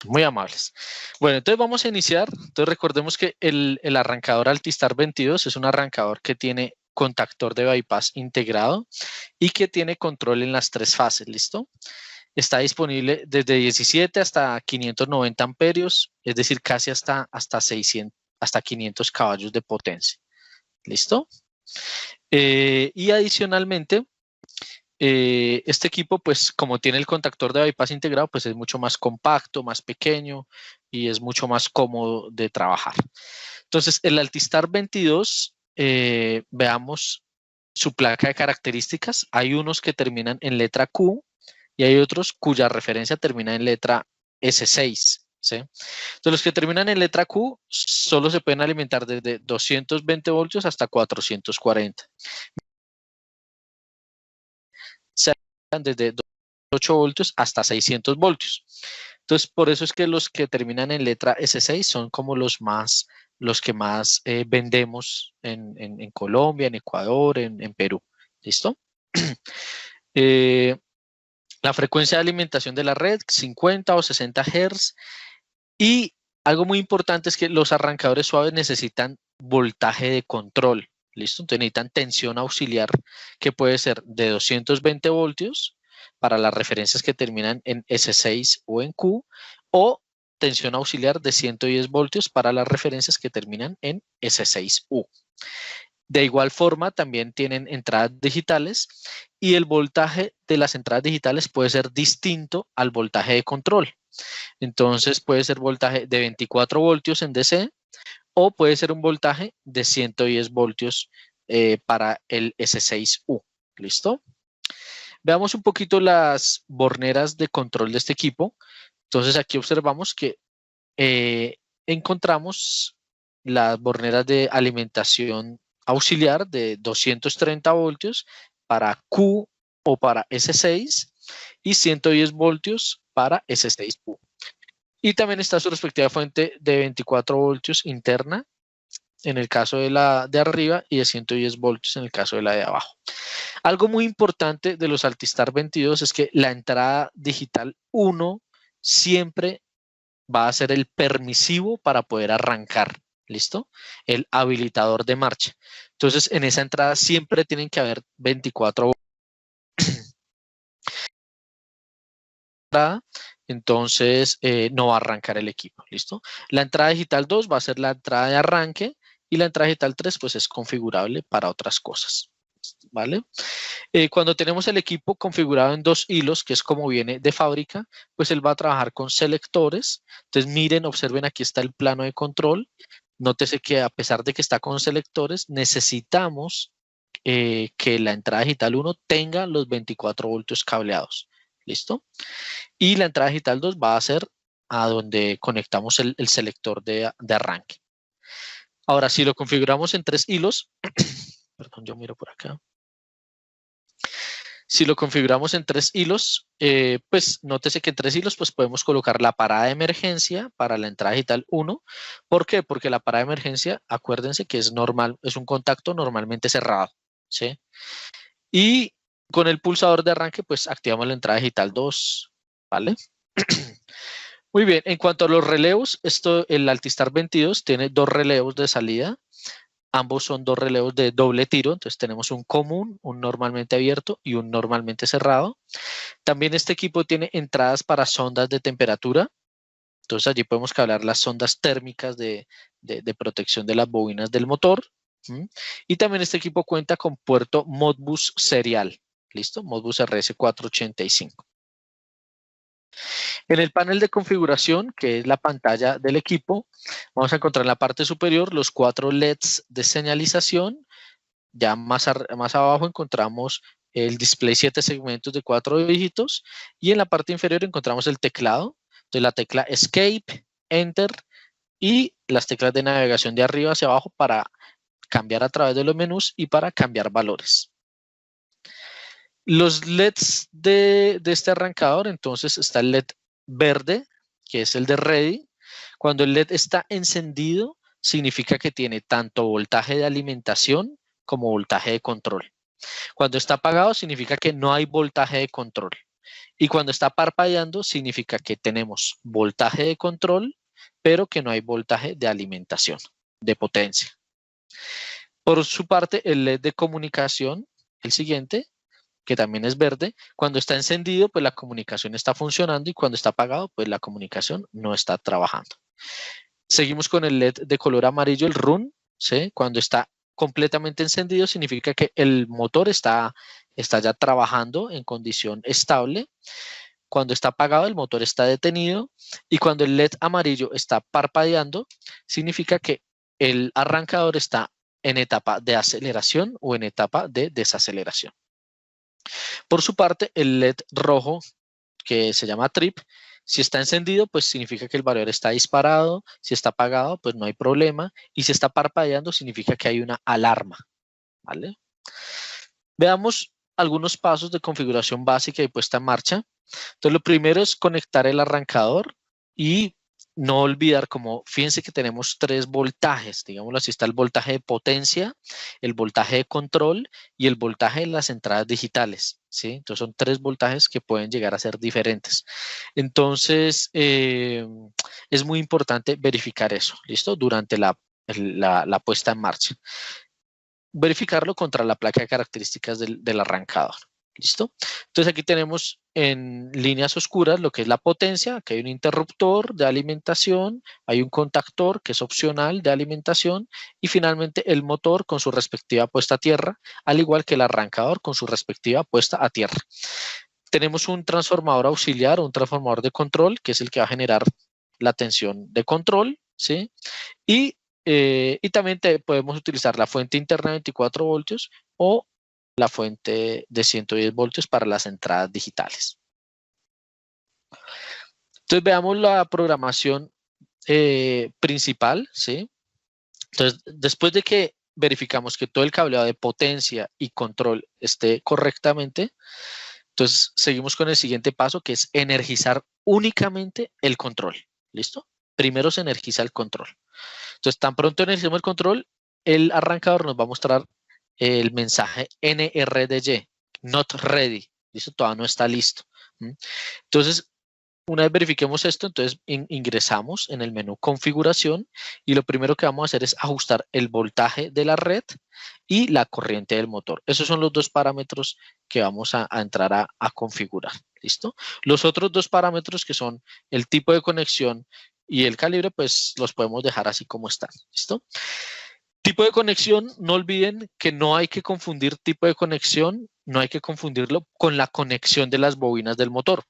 Muy amables. Bueno, entonces vamos a iniciar. Entonces recordemos que el arrancador Altistar 22 es un arrancador que tiene contactor de bypass integrado y que tiene control en las tres fases, ¿listo? Está disponible desde 17 hasta 590 amperios, es decir, casi hasta 600, hasta 500 caballos de potencia, ¿listo? Y adicionalmente, este equipo, pues como tiene el contactor de bypass integrado, pues es mucho más compacto, más pequeño y es mucho más cómodo de trabajar. Entonces, el Altistar 22, veamos su placa de características. Hay unos que terminan en letra Q y hay otros cuya referencia termina en letra S6. ¿Sí? Entonces, los que terminan en letra Q solo se pueden alimentar desde 220 voltios hasta 440. Desde 8 voltios hasta 600 voltios. Entonces, por eso es que los que terminan en letra S6 son como los que más vendemos en Colombia, en Ecuador, en Perú. ¿Listo? La frecuencia de alimentación de la red, 50 o 60 Hz. Y algo muy importante es que los arrancadores suaves necesitan voltaje de control. ¿Listo? Entonces necesitan tensión auxiliar que puede ser de 220 voltios para las referencias que terminan en S6 o en Q, o tensión auxiliar de 110 voltios para las referencias que terminan en S6U. De igual forma, también tienen entradas digitales y el voltaje de las entradas digitales puede ser distinto al voltaje de control. Entonces puede ser voltaje de 24 voltios en DC o puede ser un voltaje de 110 voltios para el S6U. ¿Listo? Veamos un poquito las borneras de control de este equipo. Entonces aquí observamos que encontramos las borneras de alimentación auxiliar de 230 voltios para Q o para S6 y 110 voltios para S6U. Y también está su respectiva fuente de 24 voltios interna en el caso de la de arriba y de 110 voltios en el caso de la de abajo. Algo muy importante de los Altistar 22 es que la entrada digital 1 siempre va a ser el permisivo para poder arrancar, ¿listo? El habilitador de marcha. Entonces, en esa entrada siempre tienen que haber 24 voltios. Entonces no va a arrancar el equipo, ¿listo? La entrada digital 2 va a ser la entrada de arranque y la entrada digital 3 pues es configurable para otras cosas, ¿vale? Cuando tenemos el equipo configurado en 2 hilos, que es como viene de fábrica, pues él va a trabajar con selectores. Entonces miren, observen, aquí está el plano de control. Nótese que a pesar de que está con selectores, necesitamos que la entrada digital 1 tenga los 24 voltios cableados. ¿Listo? Y la entrada digital 2 va a ser a donde conectamos el selector de arranque. Ahora, si lo configuramos en 3 hilos, perdón, yo miro por acá. Si lo configuramos en 3 hilos, pues nótese que en 3 hilos pues podemos colocar la parada de emergencia para la entrada digital 1. ¿Por qué? Porque la parada de emergencia, acuérdense que es normal, es un contacto normalmente cerrado, ¿sí? Y con el pulsador de arranque pues activamos la entrada digital 2, ¿vale? Muy bien, en cuanto a los relevos, el Altistar 22 tiene 2 relevos de salida. Ambos son 2 relevos de doble tiro, entonces tenemos un común, un normalmente abierto y un normalmente cerrado. También este equipo tiene entradas para sondas de temperatura, entonces allí podemos cablear las sondas térmicas de protección de las bobinas del motor. Y también este equipo cuenta con puerto Modbus serial, ¿listo? Modbus RS485. En el panel de configuración, que es la pantalla del equipo, vamos a encontrar en la parte superior los 4 LEDs de señalización. Ya más abajo encontramos el display 7 segmentos de 4 dígitos y en la parte inferior encontramos el teclado. Entonces la tecla Escape, Enter y las teclas de navegación de arriba hacia abajo para cambiar a través de los menús y para cambiar valores. Los LEDs de este arrancador, entonces está el LED verde, que es el de Ready. Cuando el LED está encendido, significa que tiene tanto voltaje de alimentación como voltaje de control. Cuando está apagado, significa que no hay voltaje de control. Y cuando está parpadeando significa que tenemos voltaje de control, pero que no hay voltaje de alimentación, de potencia. Por su parte, el LED de comunicación, el siguiente, que también es verde, cuando está encendido, pues la comunicación está funcionando, y cuando está apagado, pues la comunicación no está trabajando. Seguimos con el LED de color amarillo, el RUN, ¿sí? Cuando está completamente encendido significa que el motor está ya trabajando en condición estable. Cuando está apagado, el motor está detenido, y cuando el LED amarillo está parpadeando, significa que el arrancador está en etapa de aceleración o en etapa de desaceleración. Por su parte, el LED rojo, que se llama trip, si está encendido, pues significa que el valor está disparado. Si está apagado, pues no hay problema. Y si está parpadeando, significa que hay una alarma, ¿vale? Veamos algunos pasos de configuración básica y puesta en marcha. Entonces, lo primero es conectar el arrancador y no olvidar, como fíjense que tenemos 3 voltajes, digámoslo así, está el voltaje de potencia, el voltaje de control y el voltaje de las entradas digitales, ¿sí? Entonces son 3 voltajes que pueden llegar a ser diferentes. Entonces, es muy importante verificar eso, ¿listo? Durante la puesta en marcha. Verificarlo contra la placa de características del arrancador. ¿Listo? Entonces aquí tenemos en líneas oscuras lo que es la potencia, que hay un interruptor de alimentación, hay un contactor que es opcional de alimentación, y finalmente el motor con su respectiva puesta a tierra, al igual que el arrancador con su respectiva puesta a tierra. Tenemos un transformador auxiliar o un transformador de control, que es el que va a generar la tensión de control, ¿sí? Y también podemos utilizar la fuente interna de 24 voltios o la fuente de 110 voltios para las entradas digitales. Entonces veamos la programación principal, ¿sí? Entonces, después de que verificamos que todo el cableado de potencia y control esté correctamente, entonces seguimos con el siguiente paso, que es energizar únicamente el control. ¿Listo? Primero se energiza el control. Entonces, tan pronto energizamos el control, el arrancador nos va a mostrar el mensaje NRDY, not ready. ¿Listo? Todavía no está listo. Entonces, una vez verifiquemos esto, entonces ingresamos en el menú configuración, y lo primero que vamos a hacer es ajustar el voltaje de la red y la corriente del motor. Esos son los 2 parámetros que vamos a entrar a configurar. ¿Listo? Los otros 2 parámetros, que son el tipo de conexión y el calibre, pues los podemos dejar así como están. ¿Listo? Tipo de conexión, no olviden que no hay que confundir tipo de conexión, no hay que confundirlo con la conexión de las bobinas del motor.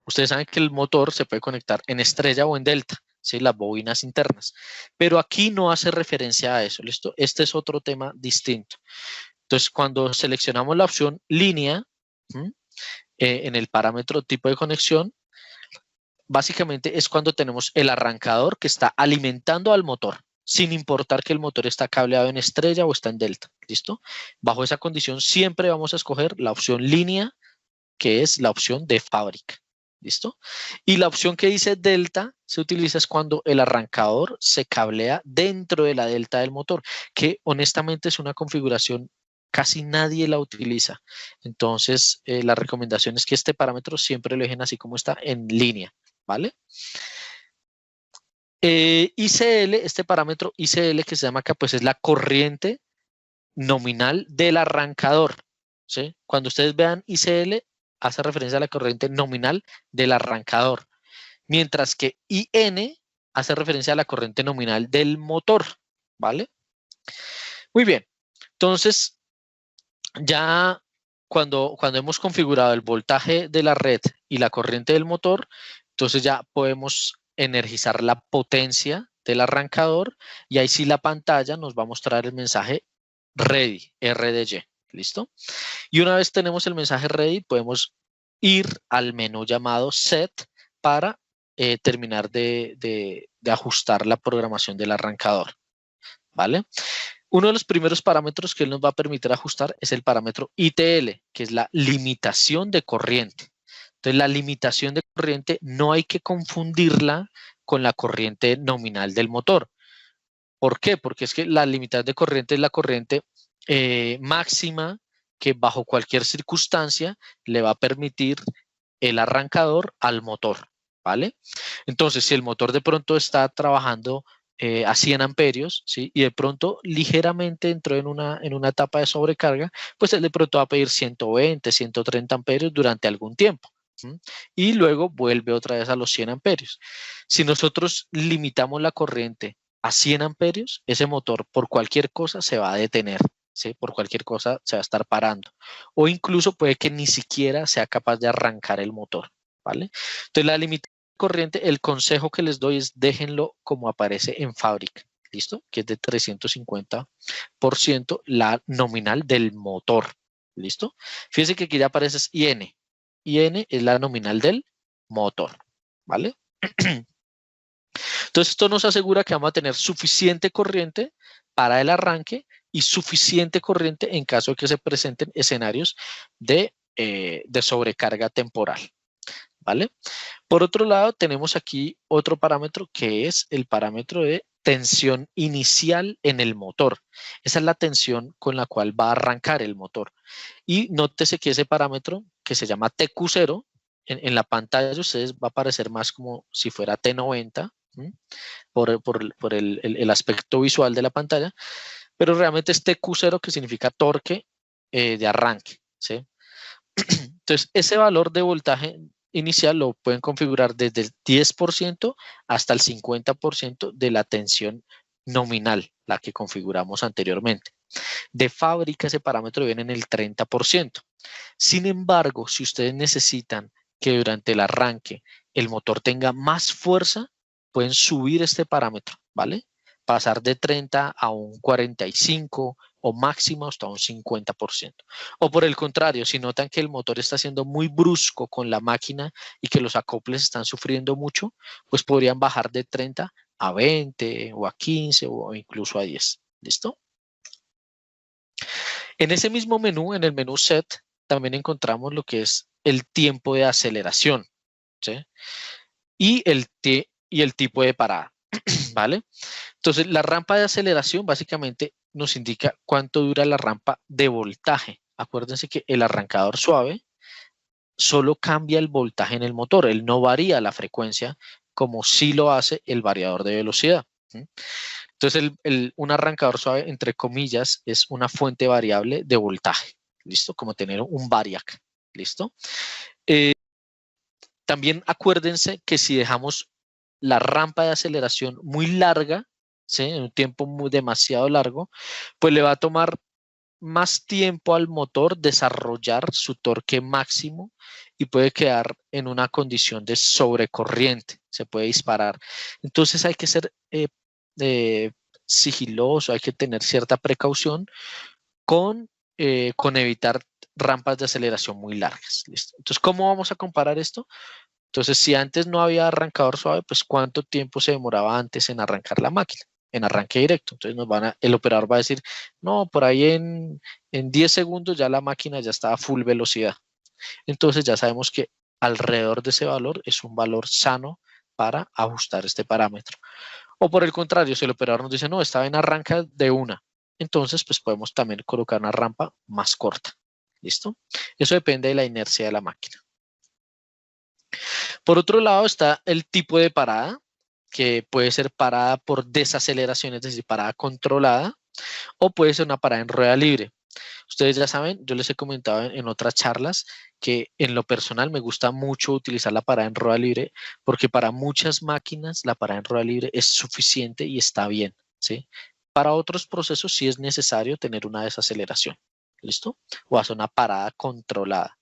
Ustedes saben que el motor se puede conectar en estrella o en delta, ¿sí? Las bobinas internas. Pero aquí no hace referencia a eso, ¿listo? Este es otro tema distinto. Entonces, cuando seleccionamos la opción línea, en el parámetro tipo de conexión, básicamente es cuando tenemos el arrancador que está alimentando al motor, sin importar que el motor está cableado en estrella o está en delta, ¿listo? Bajo esa condición siempre vamos a escoger la opción línea, que es la opción de fábrica, ¿listo? Y la opción que dice delta se utiliza es cuando el arrancador se cablea dentro de la delta del motor, que honestamente es una configuración casi nadie la utiliza. Entonces, la recomendación es que este parámetro siempre lo dejen así como está, en línea, ¿vale? ICL, este parámetro ICL que se llama acá, pues es la corriente nominal del arrancador, ¿sí? Cuando ustedes vean ICL, hace referencia a la corriente nominal del arrancador, mientras que IN hace referencia a la corriente nominal del motor, ¿vale? Muy bien, entonces ya cuando hemos configurado el voltaje de la red y la corriente del motor, entonces ya podemos energizar la potencia del arrancador, y ahí sí la pantalla nos va a mostrar el mensaje ready, RDY, ¿listo? Y una vez tenemos el mensaje ready, podemos ir al menú llamado set para terminar de ajustar la programación del arrancador, ¿vale? Uno de los primeros parámetros que él nos va a permitir ajustar es el parámetro ITL, que es la limitación de corriente. Entonces, la limitación de corriente no hay que confundirla con la corriente nominal del motor. ¿Por qué? Porque es que la limitante de corriente es la corriente máxima que bajo cualquier circunstancia le va a permitir el arrancador al motor, ¿vale? Entonces, si el motor de pronto está trabajando a 100 amperios, ¿sí? Y de pronto ligeramente entró en una etapa de sobrecarga, pues él de pronto va a pedir 120, 130 amperios durante algún tiempo. ¿Sí? Y luego vuelve otra vez a los 100 amperios. Si nosotros limitamos la corriente a 100 amperios, ese motor por cualquier cosa se va a detener, ¿sí? Por cualquier cosa se va a estar parando. O incluso puede que ni siquiera sea capaz de arrancar el motor, ¿vale? Entonces la limitación corriente, el consejo que les doy es déjenlo como aparece en fábrica, ¿listo? Que es de 350% la nominal del motor, ¿listo? Fíjense que aquí ya aparece IN. IN es la nominal del motor, ¿vale? Entonces esto nos asegura que vamos a tener suficiente corriente para el arranque y suficiente corriente en caso de que se presenten escenarios de sobrecarga temporal, ¿vale? Por otro lado, tenemos aquí otro parámetro que es el parámetro de tensión inicial en el motor. Esa es la tensión con la cual va a arrancar el motor. Y nótese que ese parámetro, que se llama TQ0, en la pantalla de ustedes va a aparecer más como si fuera T90, ¿sí? por el aspecto visual de la pantalla, pero realmente es TQ0, que significa torque de arranque, ¿sí? Entonces, ese valor de voltaje inicial lo pueden configurar desde el 10% hasta el 50% de la tensión nominal, la que configuramos anteriormente. De fábrica ese parámetro viene en el 30%. Sin embargo, si ustedes necesitan que durante el arranque el motor tenga más fuerza, pueden subir este parámetro, ¿vale? Pasar de 30 a un 45 o máximo hasta un 50%. O por el contrario, si notan que el motor está siendo muy brusco con la máquina y que los acoples están sufriendo mucho, pues podrían bajar de 30 a 20 o a 15 o incluso a 10. ¿Listo? En ese mismo menú, en el menú Set, también encontramos lo que es el tiempo de aceleración, ¿sí? Y el tipo de parada, ¿vale? Entonces, la rampa de aceleración básicamente nos indica cuánto dura la rampa de voltaje. Acuérdense que el arrancador suave solo cambia el voltaje en el motor, él no varía la frecuencia como sí lo hace el variador de velocidad. ¿Sí? Entonces, un arrancador suave, entre comillas, es una fuente variable de voltaje. ¿Listo? Como tener un variac. ¿Listo? También acuérdense que si dejamos la rampa de aceleración muy larga, ¿sí? En un tiempo demasiado largo, pues le va a tomar más tiempo al motor desarrollar su torque máximo y puede quedar en una condición de sobrecorriente, se puede disparar. Entonces hay que ser sigiloso, hay que tener cierta precaución con evitar rampas de aceleración muy largas. ¿Listo? Entonces, ¿cómo vamos a comparar esto? Entonces, si antes no había arrancador suave, pues ¿cuánto tiempo se demoraba antes en arrancar la máquina? En arranque directo. Entonces el operador va a decir, no, por ahí en 10 segundos ya la máquina ya está a full velocidad. Entonces ya sabemos que alrededor de ese valor es un valor sano para ajustar este parámetro. O por el contrario, si el operador nos dice, no, estaba en arranca de una, entonces pues podemos también colocar una rampa más corta. ¿Listo? Eso depende de la inercia de la máquina. Por otro lado está el tipo de parada, que puede ser parada por desaceleración, es decir, parada controlada, o puede ser una parada en rueda libre. Ustedes ya saben, yo les he comentado en otras charlas que en lo personal me gusta mucho utilizar la parada en rueda libre porque para muchas máquinas la parada en rueda libre es suficiente y está bien, ¿sí? Para otros procesos sí es necesario tener una desaceleración, ¿listo? O hacer una parada controlada,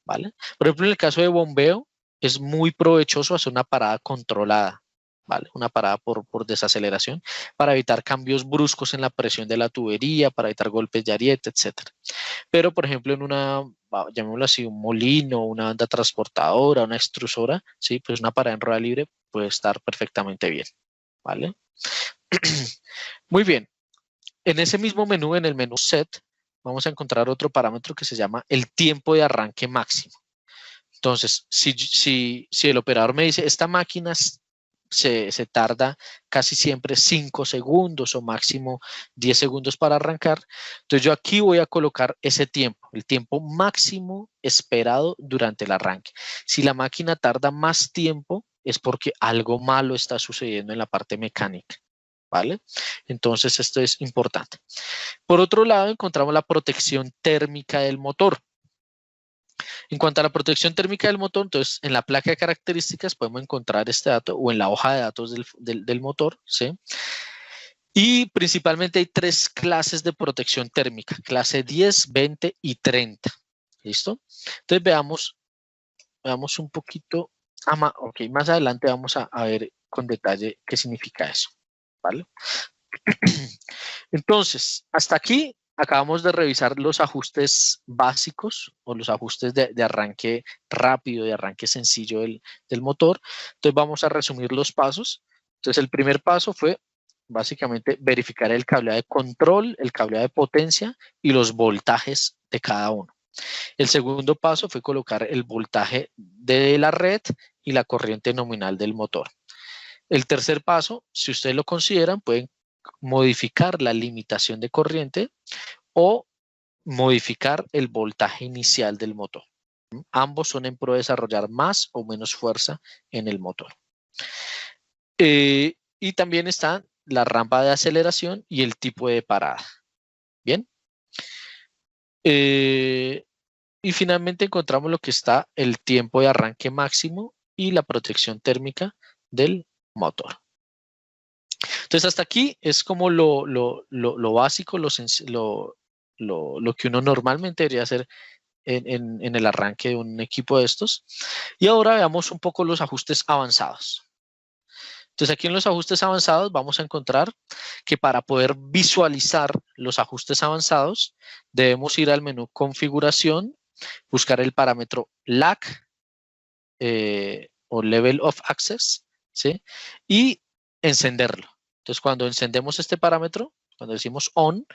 ¿vale? Por ejemplo, en el caso de bombeo es muy provechoso hacer una parada controlada, ¿vale? Una parada por desaceleración para evitar cambios bruscos en la presión de la tubería, para evitar golpes de ariete, etc. Pero, por ejemplo, en llamémoslo así, un molino, una banda transportadora, una extrusora, ¿sí? Pues una parada en rueda libre puede estar perfectamente bien, ¿vale? Muy bien. En ese mismo menú, en el menú Set, vamos a encontrar otro parámetro que se llama el tiempo de arranque máximo. Entonces, si el operador me dice, esta máquina se tarda casi siempre 5 segundos o máximo 10 segundos para arrancar. Entonces yo aquí voy a colocar ese tiempo, el tiempo máximo esperado durante el arranque. Si la máquina tarda más tiempo, es porque algo malo está sucediendo en la parte mecánica, ¿vale? Entonces esto es importante. Por otro lado, encontramos la protección térmica del motor. En cuanto a la protección térmica del motor, entonces en la placa de características podemos encontrar este dato o en la hoja de datos del motor, ¿sí? Y principalmente hay 3 clases de protección térmica, clase 10, 20 y 30. ¿Listo? Entonces veamos un poquito, ok, más adelante vamos a ver con detalle qué significa eso, ¿vale? Entonces, hasta aquí acabamos de revisar los ajustes básicos o los ajustes de arranque rápido, de arranque sencillo del motor. Entonces vamos a resumir los pasos. Entonces el primer paso fue básicamente verificar el cableado de control, el cableado de potencia y los voltajes de cada uno. El segundo paso fue colocar el voltaje de la red y la corriente nominal del motor. El tercer paso, si ustedes lo consideran, pueden modificar la limitación de corriente o modificar el voltaje inicial del motor. Ambos son en pro de desarrollar más o menos fuerza en el motor. Y también está la rampa de aceleración y el tipo de parada. Bien. Y finalmente encontramos lo que está el tiempo de arranque máximo y la protección térmica del motor. Entonces hasta aquí es como lo básico, lo que uno normalmente debería hacer en el arranque de un equipo de estos. Y ahora veamos un poco los ajustes avanzados. Entonces aquí en los ajustes avanzados vamos a encontrar que para poder visualizar los ajustes avanzados debemos ir al menú configuración, buscar el parámetro LAC o Level of Access, ¿sí? Y encenderlo. Entonces cuando encendemos este parámetro, cuando decimos on,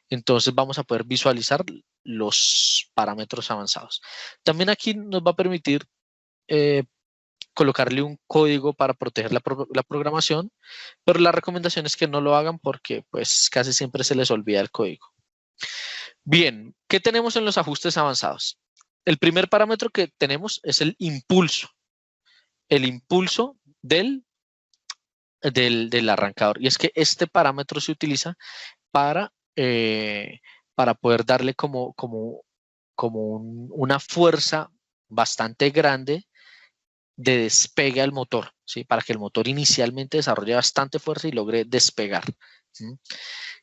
entonces vamos a poder visualizar los parámetros avanzados. También aquí nos va a permitir colocarle un código para proteger la programación, pero la recomendación es que no lo hagan porque pues casi siempre se les olvida el código. Bien, ¿qué tenemos en los ajustes avanzados? El primer parámetro que tenemos es el impulso. El impulso del arrancador. Y es que este parámetro se utiliza para poder darle una fuerza bastante grande de despegue al motor, ¿sí? Para que el motor inicialmente desarrolle bastante fuerza y logre despegar. ¿Sí?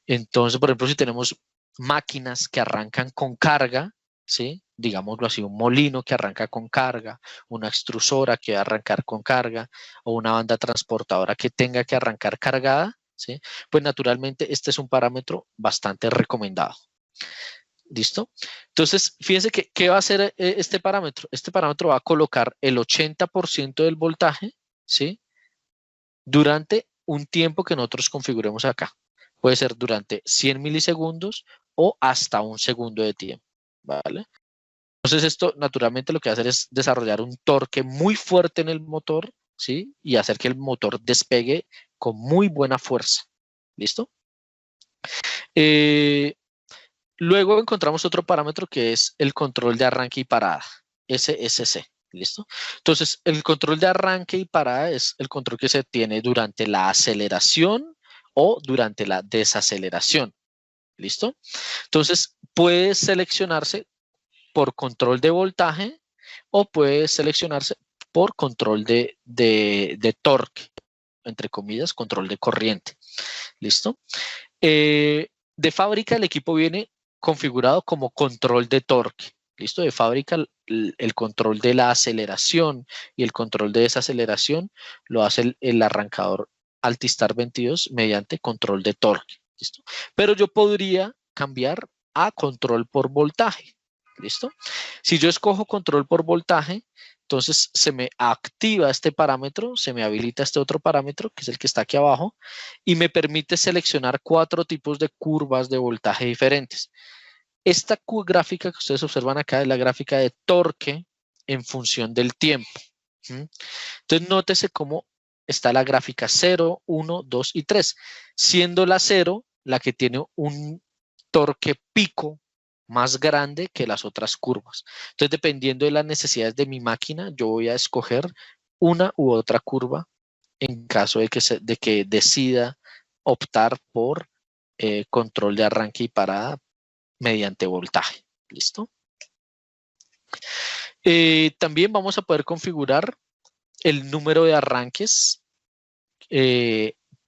Entonces, por ejemplo, si tenemos máquinas que arrancan con carga, ¿sí? Digámoslo así, un molino que arranca con carga, una extrusora que va a arrancar con carga o una banda transportadora que tenga que arrancar cargada, ¿sí? Pues naturalmente este es un parámetro bastante recomendado. ¿Listo? Entonces, fíjense que ¿qué va a hacer este parámetro? Este parámetro va a colocar el 80% del voltaje, ¿sí? Durante un tiempo que nosotros configuremos acá. Puede ser durante 100 milisegundos o hasta un segundo de tiempo, ¿vale? Entonces esto naturalmente lo que va a hacer es desarrollar un torque muy fuerte en el motor, ¿sí? Y hacer que el motor despegue con muy buena fuerza. ¿Listo? Luego encontramos otro parámetro que es el control de arranque y parada, SSC. ¿Listo? Entonces, el control de arranque y parada es el control que se tiene durante la aceleración o durante la desaceleración. ¿Listo? Entonces, puede seleccionarse por control de voltaje o puede seleccionarse por control de torque, entre comillas, control de corriente. ¿Listo? De fábrica el equipo viene configurado como control de torque. ¿Listo? De fábrica el control de la aceleración y el control de desaceleración lo hace el arrancador Altistar 22 mediante control de torque. ¿Listo? Pero yo podría cambiar a control por voltaje. ¿Listo? Si yo escojo control por voltaje, entonces se me activa este parámetro, se me habilita este otro parámetro, que es el que está aquí abajo, y me permite seleccionar 4 tipos de curvas de voltaje diferentes. Esta gráfica que ustedes observan acá es la gráfica de torque en función del tiempo. Entonces, nótese cómo está la gráfica 0, 1, 2 y 3, siendo la 0 la que tiene un torque pico más grande que las otras curvas. Entonces, dependiendo de las necesidades de mi máquina, yo voy a escoger una u otra curva en caso de que decida optar por control de arranque y parada mediante voltaje. ¿Listo? También vamos a poder configurar el número de arranques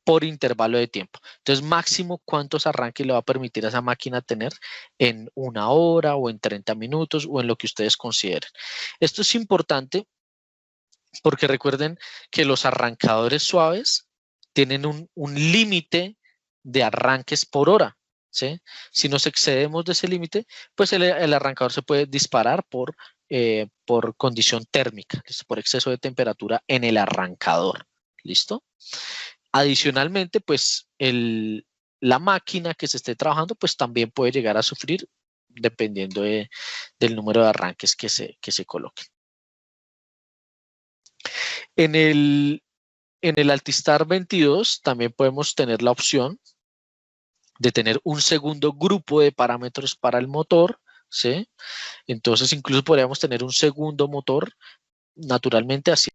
por intervalo de tiempo. Entonces, máximo cuántos arranques le va a permitir a esa máquina tener en 1 hora o en 30 minutos o en lo que ustedes consideren. Esto es importante porque recuerden que los arrancadores suaves tienen un límite de arranques por hora, ¿sí? Si nos excedemos de ese límite, pues el arrancador se puede disparar por condición térmica, ¿listo? Por exceso de temperatura en el arrancador. ¿Listo? Adicionalmente, pues la máquina que se esté trabajando, pues también puede llegar a sufrir dependiendo del número de arranques que se coloquen. En el Altistar 22 también podemos tener la opción de tener un segundo grupo de parámetros para el motor, ¿sí? Entonces, incluso podríamos tener un segundo motor, naturalmente así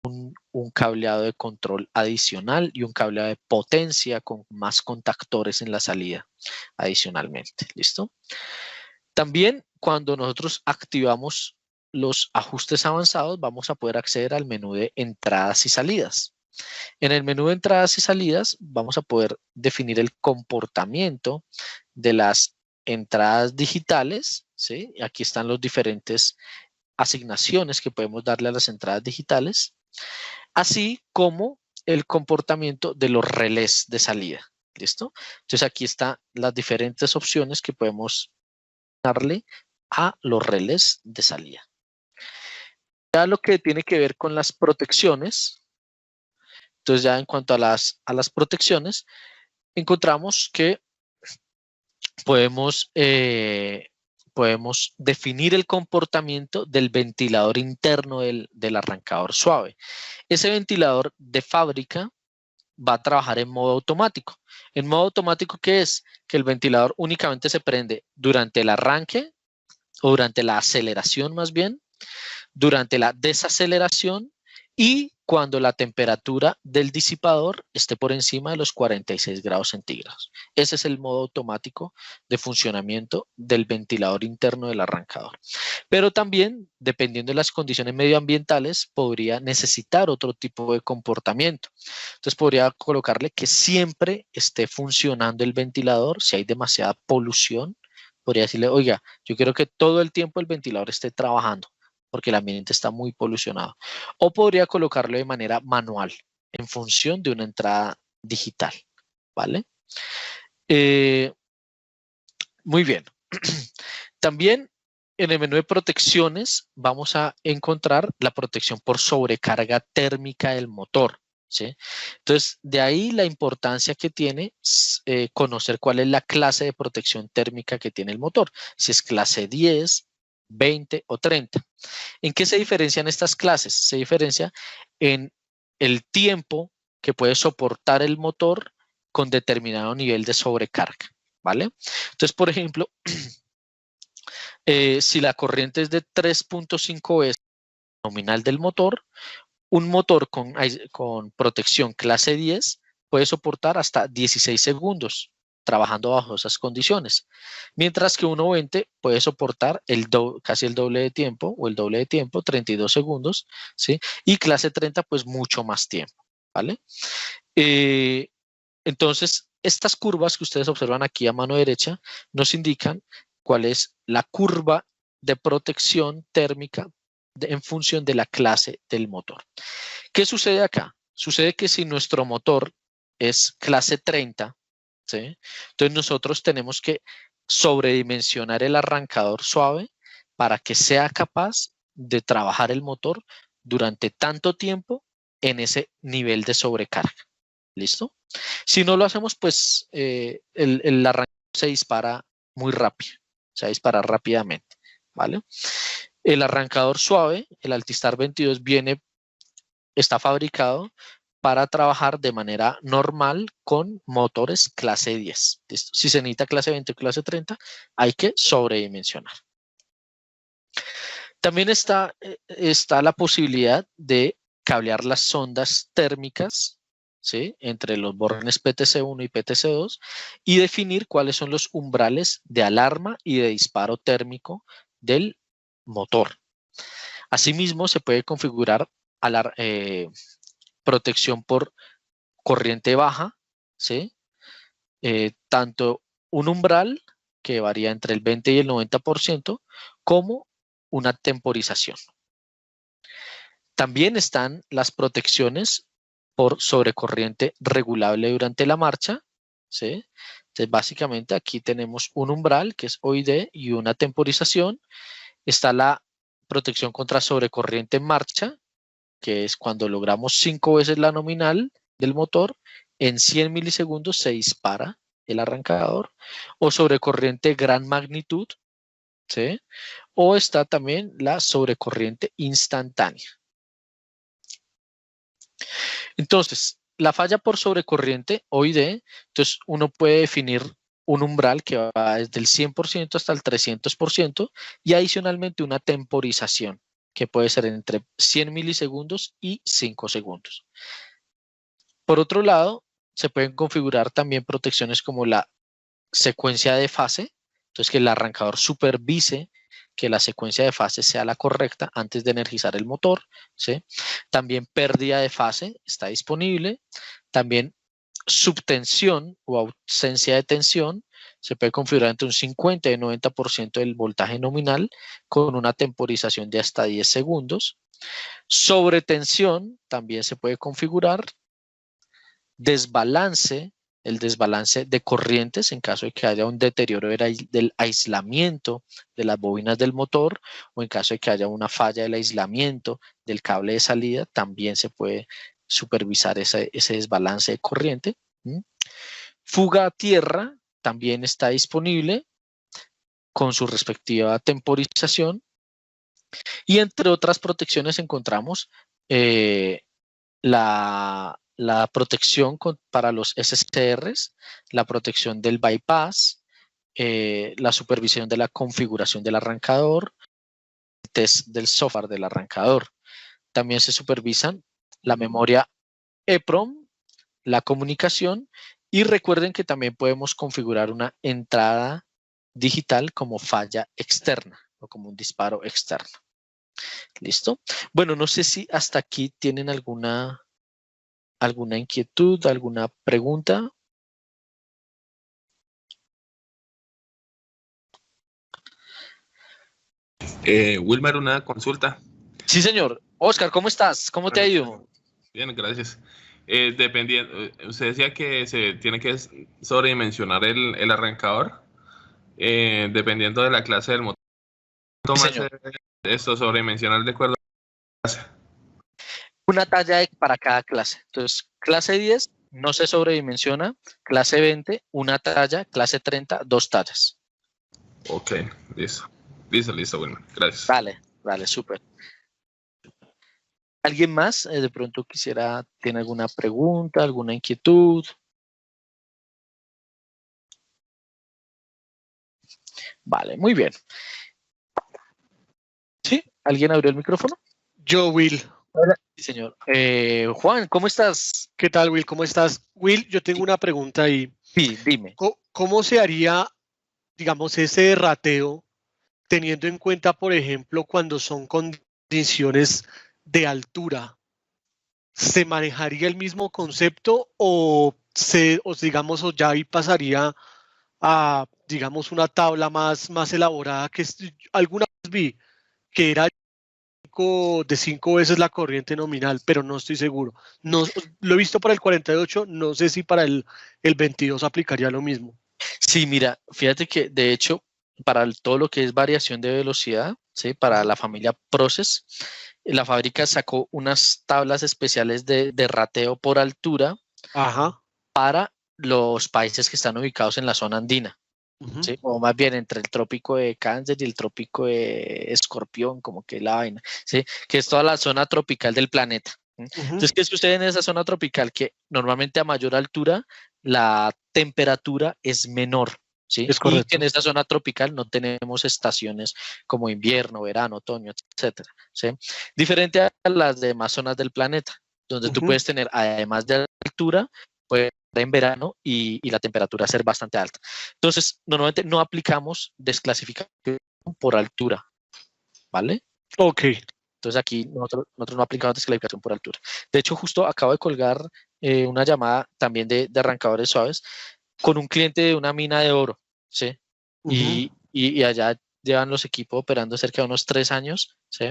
un cableado de control adicional y un cableado de potencia con más contactores en la salida adicionalmente. ¿Listo? También cuando nosotros activamos los ajustes avanzados, vamos a poder acceder al menú de entradas y salidas. En el menú de entradas y salidas vamos a poder definir el comportamiento de las entradas digitales, ¿sí? Aquí están los diferentes asignaciones que podemos darle a las entradas digitales, así como el comportamiento de los relés de salida. ¿Listo? Entonces aquí están las diferentes opciones que podemos darle a los relés de salida. Ya lo que tiene que ver con las protecciones, entonces ya en cuanto a las protecciones, encontramos que podemos definir el comportamiento del ventilador interno del arrancador suave. Ese ventilador de fábrica va a trabajar en modo automático. ¿En modo automático qué es? Que el ventilador únicamente se prende durante el arranque o durante la aceleración más bien, durante la desaceleración y cuando la temperatura del disipador esté por encima de los 46 grados centígrados. Ese es el modo automático de funcionamiento del ventilador interno del arrancador. Pero también, dependiendo de las condiciones medioambientales, podría necesitar otro tipo de comportamiento. Entonces, podría colocarle que siempre esté funcionando el ventilador. Si hay demasiada polución, podría decirle, oiga, yo quiero que todo el tiempo el ventilador esté trabajando, porque el ambiente está muy polucionado. O podría colocarlo de manera manual, en función de una entrada digital, ¿vale? Muy bien. También en el menú de protecciones vamos a encontrar la protección por sobrecarga térmica del motor, ¿sí? Entonces, de ahí la importancia que tiene conocer cuál es la clase de protección térmica que tiene el motor, si es clase 10, 20 o 30. ¿En qué se diferencian estas clases? Se diferencia en el tiempo que puede soportar el motor con determinado nivel de sobrecarga, ¿vale? Entonces, por ejemplo, si la corriente es de 3.5 veces nominal del motor, un motor con protección clase 10 puede soportar hasta 16 segundos trabajando bajo esas condiciones, mientras que 1.20 puede soportar casi el doble de tiempo o el doble de tiempo, 32 segundos, ¿sí? Y clase 30 pues mucho más tiempo, ¿vale? Entonces, estas curvas que ustedes observan aquí a mano derecha nos indican cuál es la curva de protección térmica en función de la clase del motor. ¿Qué sucede acá? Sucede que si nuestro motor es clase 30, ¿sí? Entonces nosotros tenemos que sobredimensionar el arrancador suave para que sea capaz de trabajar el motor durante tanto tiempo en ese nivel de sobrecarga. ¿Listo? Si no lo hacemos, pues el arrancador se dispara muy rápido, se dispara rápidamente, ¿vale? El arrancador suave, el Altistar 22, está fabricado para trabajar de manera normal con motores clase 10. ¿Listo? Si se necesita clase 20 o clase 30, hay que sobredimensionar. También está la posibilidad de cablear las sondas térmicas, ¿sí?, entre los bornes PTC1 y PTC2 y definir cuáles son los umbrales de alarma y de disparo térmico del motor. Asimismo, se puede configurar protección por corriente baja, ¿sí? Tanto un umbral que varía entre el 20 y el 90%, como una temporización. También están las protecciones por sobrecorriente regulable durante la marcha, ¿sí? Entonces, básicamente aquí tenemos un umbral que es OID y una temporización. Está la protección contra sobrecorriente en marcha, que es cuando logramos 5 veces la nominal del motor, en 100 milisegundos se dispara el arrancador, o sobrecorriente gran magnitud, ¿sí? O está también la sobrecorriente instantánea. Entonces, la falla por sobrecorriente, OID, entonces uno puede definir un umbral que va desde el 100% hasta el 300% y adicionalmente una temporización que puede ser entre 100 milisegundos y 5 segundos. Por otro lado, se pueden configurar también protecciones como la secuencia de fase, entonces que el arrancador supervise que la secuencia de fase sea la correcta antes de energizar el motor, ¿sí? También pérdida de fase está disponible. También subtensión o ausencia de tensión se puede configurar entre un 50 y 90% del voltaje nominal con una temporización de hasta 10 segundos. Sobretensión también se puede configurar. Desbalance, el desbalance de corrientes en caso de que haya un deterioro del aislamiento de las bobinas del motor, o en caso de que haya una falla del aislamiento del cable de salida, también se puede supervisar ese desbalance de corriente. Fuga a tierra también está disponible con su respectiva temporización. Y entre otras protecciones encontramos la protección para los SCRs, la protección del bypass, la supervisión de la configuración del arrancador, el test del software del arrancador. También se supervisan la memoria EEPROM, la comunicación, y recuerden que también podemos configurar una entrada digital como falla externa o como un disparo externo. ¿Listo? Bueno, no sé si hasta aquí tienen alguna inquietud, alguna pregunta. Wilmer, una consulta. Sí, señor. Oscar, ¿cómo estás? ¿Cómo te ha ido? Bien, gracias. Dependiendo, usted decía que se tiene que sobredimensionar el arrancador dependiendo de la clase del motor. ¿Cómo Sí, hace esto sobredimensionar de acuerdo a la clase? Una talla para cada clase. Entonces, clase 10 no se sobredimensiona, clase 20, una talla, clase 30, 2 tallas. Ok, listo. Listo, bueno, gracias. Dale, súper. ¿Alguien más de pronto tiene alguna pregunta, alguna inquietud? Vale, muy bien. ¿Sí? ¿Alguien abrió el micrófono? Yo, Will. Hola. Sí, señor. Juan, ¿cómo estás? ¿Qué tal, Will? ¿Cómo estás? Will, yo tengo una pregunta ahí. Sí, dime. ¿Cómo se haría, digamos, ese rateo teniendo en cuenta, por ejemplo, cuando son condiciones de altura? ¿Se manejaría el mismo concepto o digamos, o ya ahí pasaría a, digamos, una tabla más elaborada que alguna vez vi que era de 5 veces la corriente nominal, pero no estoy seguro. No, lo he visto para el 48, no sé si para el 22 aplicaría lo mismo. Sí, mira, fíjate que de hecho, para todo lo que es variación de velocidad, ¿sí?, para la familia Process, la fábrica sacó unas tablas especiales de rateo por altura. Ajá. Para los países que están ubicados en la zona andina. ¿Sí? O más bien entre el trópico de Cáncer y el trópico de Escorpión, como que la vaina, ¿sí?, que es toda la zona tropical del planeta. Entonces, ¿qué sucede en esa zona tropical? Que normalmente a mayor altura la temperatura es menor, ¿sí? Es Y correcto. que en esta zona tropical no tenemos estaciones como invierno, verano, otoño, etcétera, ¿sí? Diferente a las demás zonas del planeta, donde tú puedes tener, además de altura, puede en verano y la temperatura ser bastante alta. Entonces, normalmente no aplicamos desclasificación por altura, ¿vale? Ok. Entonces aquí nosotros no aplicamos desclasificación por altura. De hecho, justo acabo de colgar una llamada también de arrancadores suaves con un cliente de una mina de oro, ¿sí? Y allá llevan los equipos operando cerca de unos 3 años, ¿sí?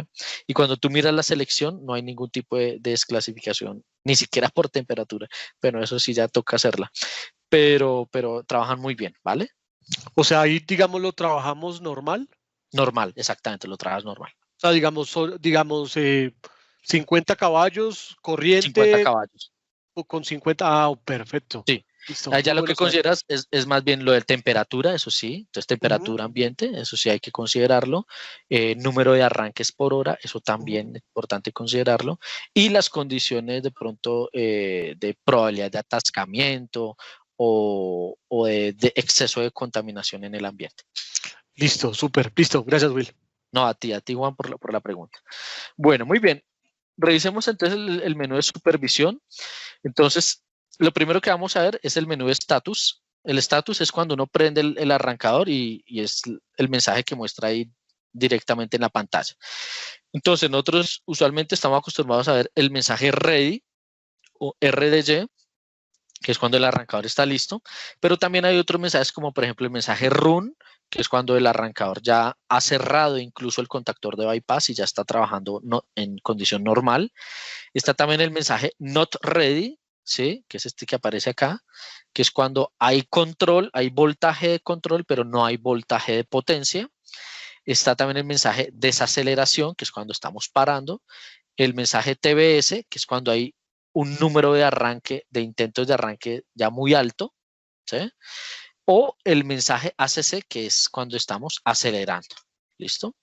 Y cuando tú miras la selección, no hay ningún tipo de desclasificación, ni siquiera por temperatura, pero eso sí ya toca hacerla. Pero trabajan muy bien, ¿vale? O sea, ahí, digamos, lo trabajamos normal. Normal, exactamente, lo trabajas normal. O sea, digamos 50 caballos, corriente. 50 caballos. O con 50, perfecto. Sí. Listo. Ya lo que bueno saber. consideras es más bien lo de temperatura, eso sí. Entonces, temperatura ambiente, eso sí hay que considerarlo. Número de arranques por hora, eso también es importante considerarlo. Y las condiciones de pronto de probabilidad de atascamiento o de exceso de contaminación en el ambiente. Listo, súper. Listo. Gracias, Will. No, a ti Juan, por la pregunta. Bueno, muy bien. Revisemos entonces el menú de supervisión. Entonces, lo primero que vamos a ver es el menú de estatus. El estatus es cuando uno prende el arrancador y es el mensaje que muestra ahí directamente en la pantalla. Entonces, nosotros usualmente estamos acostumbrados a ver el mensaje ready o RDY, que es cuando el arrancador está listo, pero también hay otros mensajes como por ejemplo el mensaje run, que es cuando el arrancador ya ha cerrado incluso el contactor de bypass y ya está trabajando en condición normal. Está también el mensaje not ready, ¿sí? Que es este que aparece acá, que es cuando hay control, hay voltaje de control, pero no hay voltaje de potencia. Está también el mensaje desaceleración, que es cuando estamos parando. El mensaje TBS, que es cuando hay un número de arranque, de intentos de arranque ya muy alto, ¿sí? O el mensaje ACC, que es cuando estamos acelerando. ¿Listo?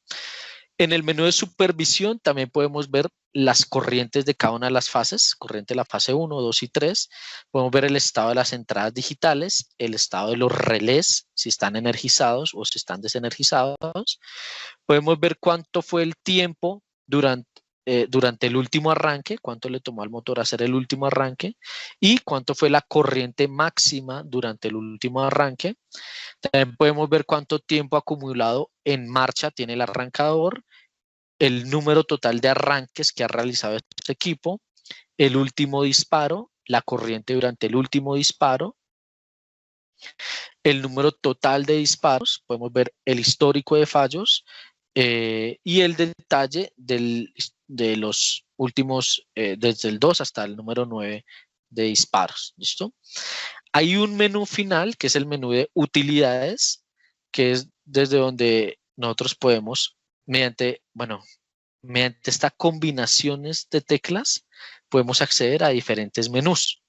En el menú de supervisión también podemos ver las corrientes de cada una de las fases, corriente de la fase 1, 2 y 3. Podemos ver el estado de las entradas digitales, el estado de los relés, si están energizados o si están desenergizados. Podemos ver cuánto fue el tiempo durante el último arranque, cuánto le tomó al motor hacer el último arranque y cuánto fue la corriente máxima durante el último arranque. También podemos ver cuánto tiempo acumulado en marcha tiene el arrancador, el número total de arranques que ha realizado este equipo, el último disparo, la corriente durante el último disparo, el número total de disparos, podemos ver el histórico de fallos y el detalle de los últimos, desde el 2 hasta el número 9 de disparos. ¿Listo? Hay un menú final, que es el menú de utilidades, que es desde donde nosotros podemos, mediante estas combinaciones de teclas, podemos acceder a diferentes menús.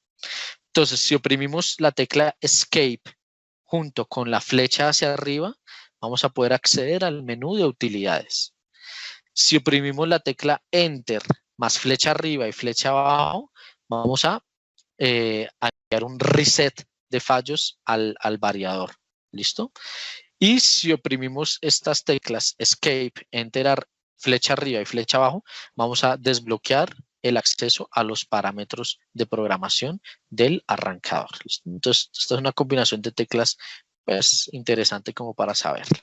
Entonces, si oprimimos la tecla Escape junto con la flecha hacia arriba, vamos a poder acceder al menú de utilidades. Si oprimimos la tecla Enter más flecha arriba y flecha abajo, vamos a añadir un reset de fallos al variador. ¿Listo? Y si oprimimos estas teclas Escape, Enter, flecha arriba y flecha abajo, vamos a desbloquear el acceso a los parámetros de programación del arrancador. ¿Listo? Entonces, esta es una combinación de teclas pues interesante como para saberlo.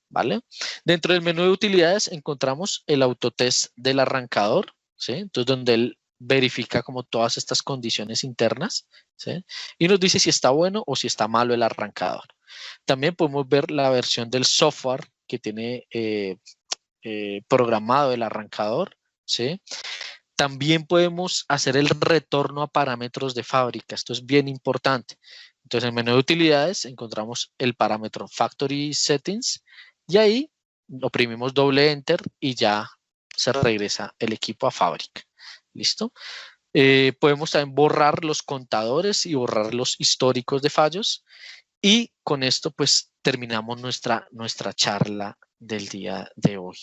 ¿Vale? Dentro del menú de utilidades encontramos el autotest del arrancador, ¿sí? Entonces, donde él verifica como todas estas condiciones internas, ¿sí? Y nos dice si está bueno o si está malo el arrancador. También podemos ver la versión del software que tiene programado el arrancador, ¿sí? También podemos hacer el retorno a parámetros de fábrica. Esto es bien importante. Entonces, en el menú de utilidades encontramos el parámetro Factory Settings y ahí oprimimos doble Enter y ya se regresa el equipo a fábrica. ¿Listo? Podemos también borrar los contadores y borrar los históricos de fallos. Y con esto, pues, terminamos nuestra charla del día de hoy.